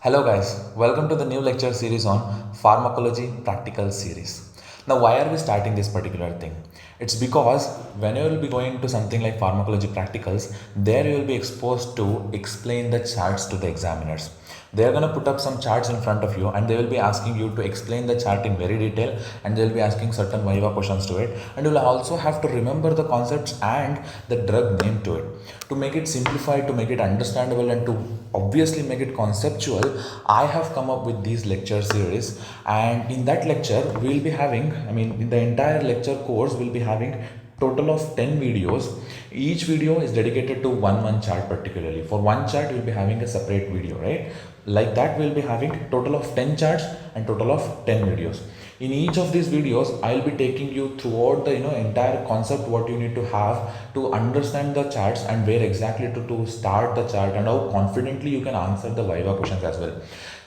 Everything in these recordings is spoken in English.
Hello guys, welcome to the new lecture series on Pharmacology Practical Series. Now why are we starting this particular thing? It's because when you will be going to something like Pharmacology Practicals, there you will be exposed to explain the charts to the examiners. They are going to put up some charts in front of you and they will be asking you to explain the chart in very detail, and they will be asking certain viva questions to it, and you will also have to remember the concepts and the drug name to it. To make it simplified, to make it understandable, and to obviously make it conceptual, I have come up with these lecture series. And in that lecture we'll be having, in the entire lecture course we'll be having total of 10 videos. Each video is dedicated to one chart. Particularly for one chart we'll be having a separate video, right? Like that we'll be having total of 10 charts and total of 10 videos. In each of these videos I'll be taking you throughout the entire concept, what you need to have to understand the charts, and where exactly to start the chart, and how confidently you can answer the viva questions as well.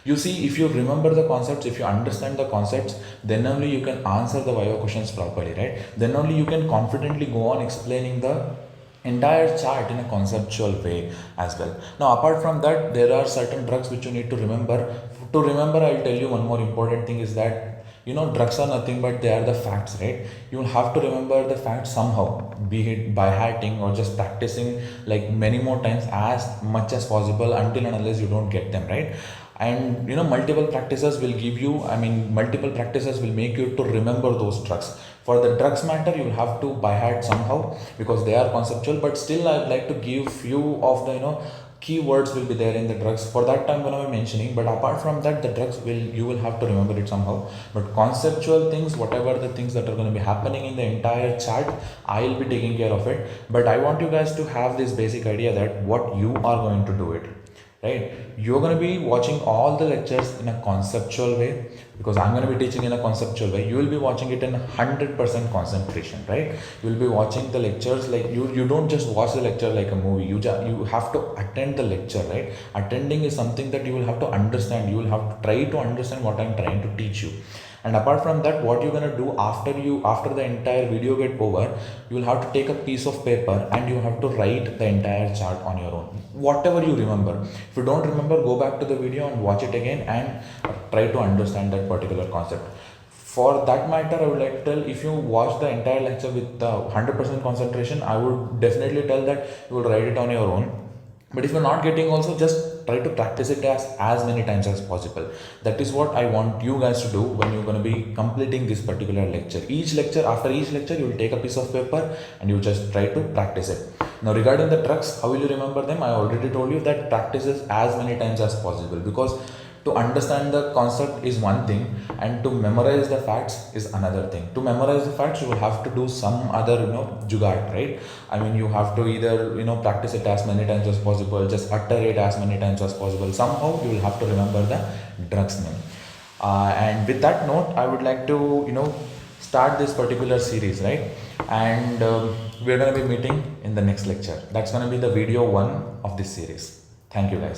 You see, if you remember the concepts, if you understand the concepts, then only you can answer the viva questions properly, right? Then only you can confidently go on explaining the entire chart in a conceptual way as well. Now apart from that, there are certain drugs which you need to remember. To remember, I'll tell you one more important thing is that drugs are nothing but they are the facts, right? You will have to remember the facts somehow, be it by hearting or just practicing like many more times as much as possible, until and unless you don't get them right. And multiple practices will give you, multiple practices will make you to remember those drugs. For the drugs matter, you will have to by heart somehow, because they are conceptual, but still I'd like to give few of the keywords will be there in the drugs. For that I'm going to be mentioning, but apart from that, the drugs you will have to remember it somehow. But conceptual things, whatever the things that are going to be happening in the entire chart, I'll be taking care of it. But I want you guys to have this basic idea that what you are going to do it, right? You're going to be watching all the lectures in a conceptual way, because I'm going to be teaching in a conceptual way. You will be watching it in 100% concentration, right? You will be watching the lectures like you don't just watch the lecture like a movie. You have to attend the lecture, right? Attending is something that you will have to understand. You will have to try to understand what I'm trying to teach you. And apart from that, what you're going to do after the entire video get over, you will have to take a piece of paper and you have to write the entire chart on your own, whatever you remember. If you don't remember, go back to the video and watch it again and try to understand that particular concept. For that matter, I would like to tell, if you watch the entire lecture with 100% concentration, I would definitely tell that you will write it on your own. But if you're not getting, also just try to practice it as many times as possible. That is what I want you guys to do when you're going to be completing this particular lecture. After each lecture, you will take a piece of paper and you just try to practice it. Now regarding the drugs, how will you remember them? I already told you that practices as many times as possible, because to understand the concept is one thing and to memorize the facts is another thing. To memorize the facts, you will have to do some other jugaad, right? You have to either practice it as many times as possible, just utter it as many times as possible. Somehow you will have to remember the drugs name. And with that note, I would like to start this particular series, right? And we're going to be meeting in the next lecture. That's going to be the video 1 of this series. Thank you guys.